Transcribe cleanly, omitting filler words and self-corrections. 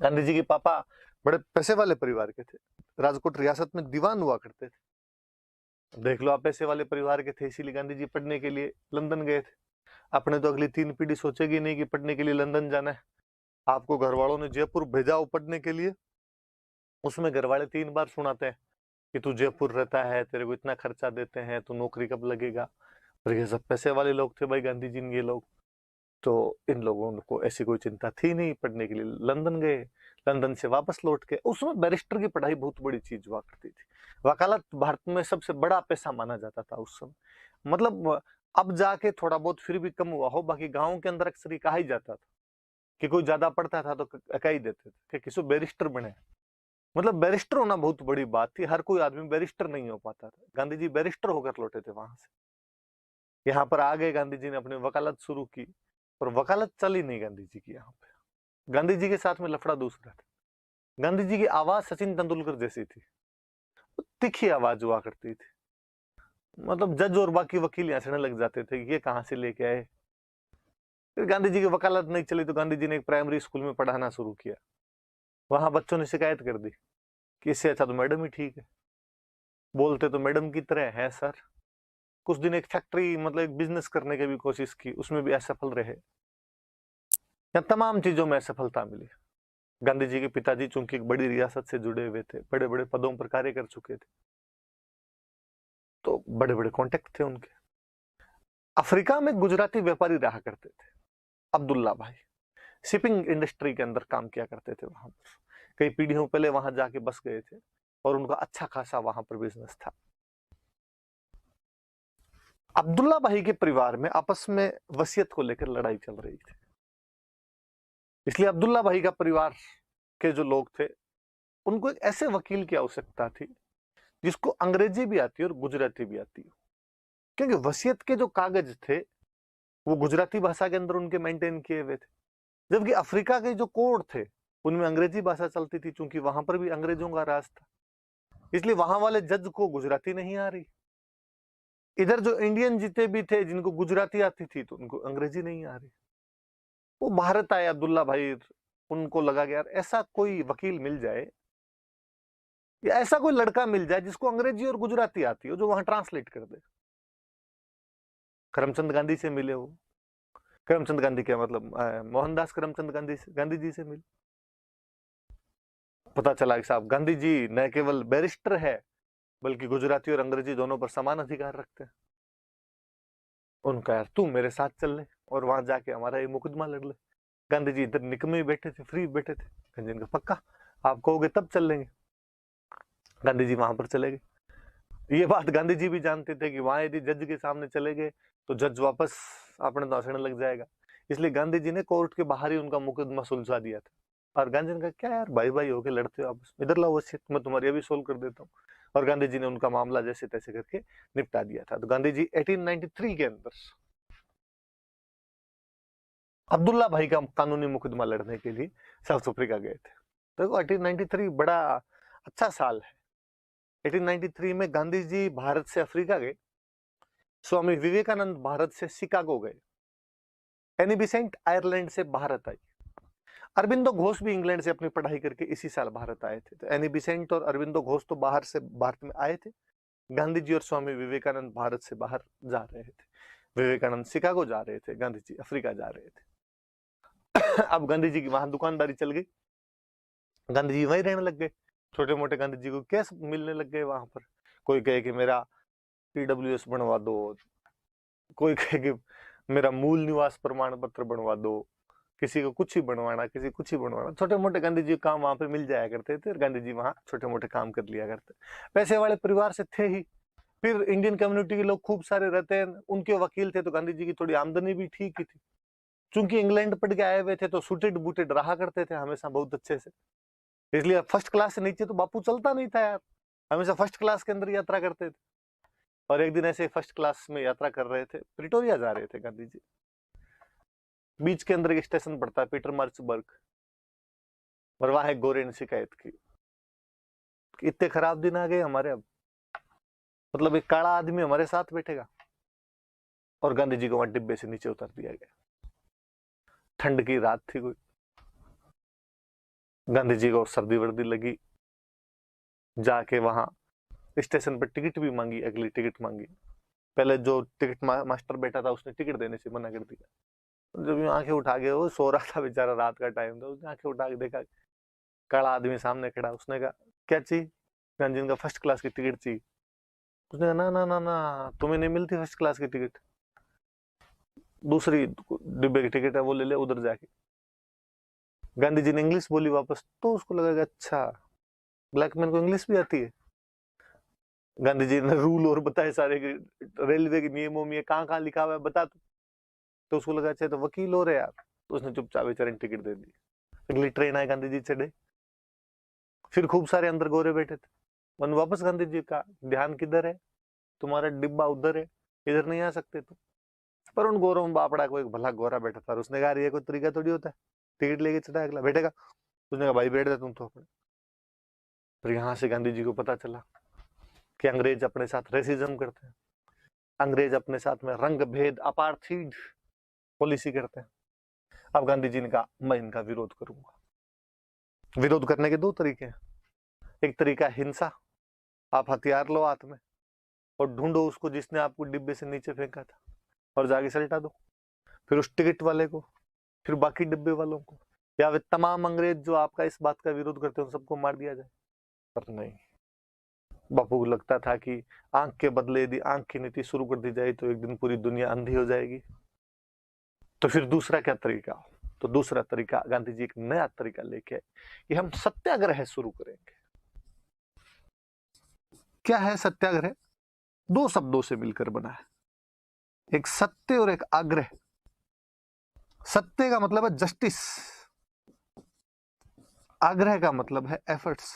गांधी जी के पापा बड़े पैसे वाले परिवार के थे, राजकोट रियासत में दीवान हुआ करते थे। देख लो, आप पैसे वाले परिवार के थे, इसीलिए गांधी जी पढ़ने के लिए लंदन गए थे। अपने तो अगली 3 पीढ़ी सोचेगी नहीं कि पढ़ने के लिए लंदन जाना है। आपको घर वालों ने जयपुर भेजा हो पढ़ने के लिए, उसमें घर वाले 3 बार सुनाते हैं कि तू जयपुर रहता है, तेरे को इतना खर्चा देते हैं, तू नौकरी कब लगेगा। पर ये सब पैसे वाले लोग थे भाई, गांधी जी ने ये लोग। तो इन लोगों को ऐसी कोई चिंता थी नहीं, पढ़ने के लिए लंदन गए। लंदन से वापस लौट के, उसमें बैरिस्टर की पढ़ाई बहुत बड़ी चीज हुआ करती थी। वकालत भारत में सबसे बड़ा पैसा माना जाता था उस समय। मतलब अब जाके थोड़ा बहुत फिर भी कम हुआ हो, बाकी गांव के अंदर अक्सर ये कहा ही जाता था कि कोई ज्यादा पढ़ता था तो कह ही देते थे कि किसी बैरिस्टर बने। मतलब बैरिस्टर होना बहुत बड़ी बात थी, हर कोई आदमी बैरिस्टर नहीं हो पाता था। गांधी जी बैरिस्टर होकर लौटे थे वहां से, यहाँ पर आ गए। गांधी जी ने अपनी वकालत शुरू की, पर वकालत चली नहीं गांधी जी की यहाँ पे। गांधी जी के साथ में लफड़ा दूसरा था। गांधी जी की आवाज सचिन तेंदुलकर जैसी थी, तीखी आवाज हुआ करती थी। मतलब जज और बाकी वकील हंसने लग जाते थे, ये कहाँ से लेके आए। फिर गांधी जी की वकालत नहीं चली तो गांधी जी ने एक प्राइमरी स्कूल में पढ़ाना शुरू किया। वहां बच्चों ने शिकायत कर दी कि इससे अच्छा तो मैडम ही ठीक है, बोलते तो मैडम की तरह है सर। कुछ दिन एक फैक्ट्री, मतलब एक बिजनेस करने की भी कोशिश की, उसमें भी असफल रहे। या तमाम चीजों में असफलता मिली। गांधी जी के पिताजी चूंकि एक बड़ी रियासत से जुड़े हुए थे, बड़े बड़े पदों पर कार्य कर चुके थे, तो बड़े बड़े कॉन्टेक्ट थे उनके। अफ्रीका में गुजराती व्यापारी रहा करते थे, अब्दुल्ला भाई। शिपिंग इंडस्ट्री के अंदर काम किया करते थे वहां पर। कई पीढ़ियों पहले वहां जाके बस गए थे और उनका अच्छा खासा वहां पर बिजनेस था। अब्दुल्ला भाई के परिवार में आपस में वसीयत को लेकर लड़ाई चल रही थी, इसलिए अब्दुल्ला भाई का परिवार के जो लोग थे, उनको एक ऐसे वकील की आवश्यकता थी जिसको अंग्रेजी भी आती हो और गुजराती भी आती हो। क्योंकि वसीयत के जो कागज थे वो गुजराती भाषा के अंदर उनके मेंटेन किए हुए थे, जबकि अफ्रीका के जो कोड थे उनमें अंग्रेजी भाषा चलती थी, क्योंकि वहां पर भी अंग्रेजों का राज था। इसलिए वहां वाले जज को गुजराती नहीं आ रही। इधर जो इंडियन जितने भी थे जिनको गुजराती आती थी तो उनको अंग्रेजी नहीं आ रही। वो भारत आए अब्दुल्ला भाई, उनको लगा कि यार ऐसा कोई वकील मिल जाए या ऐसा कोई लड़का मिल जाए जिसको अंग्रेजी और गुजराती आती हो, जो वहां ट्रांसलेट कर दे। करमचंद गांधी से मिले वो। करमचंद गांधी क्या मतलब मोहनदास करमचंद गांधी जी से मिले। पता चला कि साहब गांधी जी न केवल बैरिस्टर है, बल्कि गुजराती और अंग्रेजी दोनों पर समान अधिकार रखते हैं। उनका यार तू मेरे साथ चल ले और वहां जाके हमारा ये मुकदमा लड़ ले। गांधी जी इधर निकमे ही बैठे थे, फ्री बैठे थे। गांधी जी ने कहा पक्का, आप कहोगे तब चल लेंगे। गांधी जी वहां पर चले गए। ये बात गांधी जी भी जानते थे कि वहां यदि जज के सामने चले गए तो जज वापस अपने तो हंसने लग जाएगा। इसलिए गांधी जी ने कोर्ट के बाहर ही उनका मुकदमा सुलझा दिया था। और गांधी ने कहा क्या यार भाई भाई होके लड़ते हो आपस में, इधर लाओ वसीयत, मैं तुम्हारी अभी सोल्व कर देता हूँ। और गांधी जी ने उनका मामला जैसे तैसे करके निपटा दिया था। तो गांधी जी 1893 के अंदर अब्दुल्ला भाई का कानूनी मुकदमा लड़ने के लिए साउथ अफ्रीका गए थे। देखो 1893 बड़ा अच्छा साल है। 1893 में गांधी जी भारत से अफ्रीका गए, स्वामी विवेकानंद भारत से शिकागो गए, एनी बिसेंट आयरलैंड से भारत आई, अरविंदो घोष भी इंग्लैंड से अपनी पढ़ाई करके इसी साल भारत आए थे। तो एनी बिसेंट और अरविंदो घोष तो बाहर से भारत में आए थे। गांधी जी और स्वामी विवेकानंद भारत से बाहर जा रहे थे। विवेकानंद शिकागो जा रहे थे, गांधी जी अफ्रीका जा रहे थे। अब गांधी जी की वहां दुकानदारी चल गई, गांधी जी वहीं रहने लग गए। छोटे मोटे गांधी जी को कैश मिलने लग गए वहां पर। कोई कहे कि मेरा PWS बनवा दो, कोई कहे कि मेरा मूल निवास प्रमाण पत्र बनवा दो, किसी को कुछ ही बनवाना, किसी कुछ ही बनवाना। छोटे मोटे गांधी जी काम वहां पे मिल जाया करते थे और गांधी जी वहां छोटे मोटे काम कर लिया करते। पैसे वाले परिवार से थे ही। फिर इंडियन कम्युनिटी के लोग खूब सारे रहते हैं, उनके वकील थे, तो गांधी जी की थोड़ी आमदनी भी ठीक ही थी। चूंकि इंग्लैंड पढ़ के आए हुए थे तो सूटेड बूटेड रहा करते थे हमेशा बहुत अच्छे से। इसलिए फर्स्ट क्लास से नीचे तो बापू चलता नहीं था यार, हमेशा फर्स्ट क्लास के अंदर यात्रा करते थे। और एक दिन ऐसे फर्स्ट क्लास में यात्रा कर रहे थे, प्रिटोरिया जा रहे थे गांधी जी। बीच के अंदर एक स्टेशन पड़ता है पीटर मार्चबर्ग, और वहां एक गोरे ने शिकायत की कि इतने खराब दिन आ गए हमारे अब, मतलब एक काला आदमी हमारे साथ बैठेगा। और गांधी जी को वहां डिब्बे से नीचे उतार दिया गया। ठंड की रात थी कोई, गांधी जी को सर्दी वर्दी लगी, जाके वहां स्टेशन पर टिकट भी मांगी, अगली टिकट मांगी। पहले जो टिकट मास्टर बैठा था उसने टिकट देने से मना कर दिया। जब आंखें उठा के, वो सो रहा था बेचारा, रात का टाइम था, उसने आंखें उठा के देखा, काला आदमी सामने खड़ा। उसने कहा क्या चाहिए? गांधी जी का फर्स्ट क्लास की टिकट चाहिए। उसने कहा ना ना ना ना, तुम्हें नहीं मिलती फर्स्ट क्लास की टिकट, दूसरी डिब्बे की टिकट है, वो ले ले उधर जाके। गांधी जी ने इंग्लिश बोली वापस, तो उसको लगा कि अच्छा, ब्लैक मैन को इंग्लिश भी आती है। गांधी जी ने रूल और बताए सारे, रेलवे के नियमों में कहाँ कहाँ लिखा हुआ है बता तो उसको लगा अच्छा तो वकील हो रहे यार, तो उसने चुपचाप बेचारे टिकट दे दी। अगली ट्रेन आई, गांधी जी चढ़े, फिर खूब सारे अंदर गोरे बैठे थे। मन वापस गांधी जी का ध्यान किधर है, तुम्हारा डिब्बा उधर है, इधर नहीं आ सकते तुम। पर उन गोरों में बापड़ा को एक भला गोरा बैठा था, उसने कहा ये कोई तरीका थोड़ी होता है, टिकट लेके चढ़ा अगला बैठेगा। उसने कहा भाई बैठ जा तुम तो अपने। फिर यहाँ से गांधी जी को पता चला कि अंग्रेज अपने साथ रेसिज्म करते हैं, अंग्रेज अपने साथ में रंग भेद अपार्थीड पॉलिसी करते हैं। अब गांधी जी ने कहा मैं इनका विरोध करूंगा। विरोध करने के दो तरीके हैं, एक तरीका हिंसा, आप हथियार लो हाथ में और ढूंढो उसको जिसने आपको डिब्बे से नीचे फेंका था और जाके सल्टा दो, फिर उस टिकट वाले को, फिर बाकी डिब्बे वालों को, या वे तमाम अंग्रेज जो आपका इस बात का विरोध करते हैं सबको मार दिया जाए। पर नहीं, बापू को लगता था कि आंख के बदले यदि आंख की नीति शुरू कर दी जाए तो एक दिन पूरी दुनिया अंधी हो जाएगी। तो फिर दूसरा क्या तरीका? तो दूसरा तरीका, गांधी जी एक नया तरीका लेके आए कि हम सत्याग्रह शुरू करेंगे। क्या है सत्याग्रह? दो शब्दों से मिलकर बना है, एक सत्य और एक आग्रह। सत्य का मतलब है जस्टिस, आग्रह का मतलब है एफर्ट्स।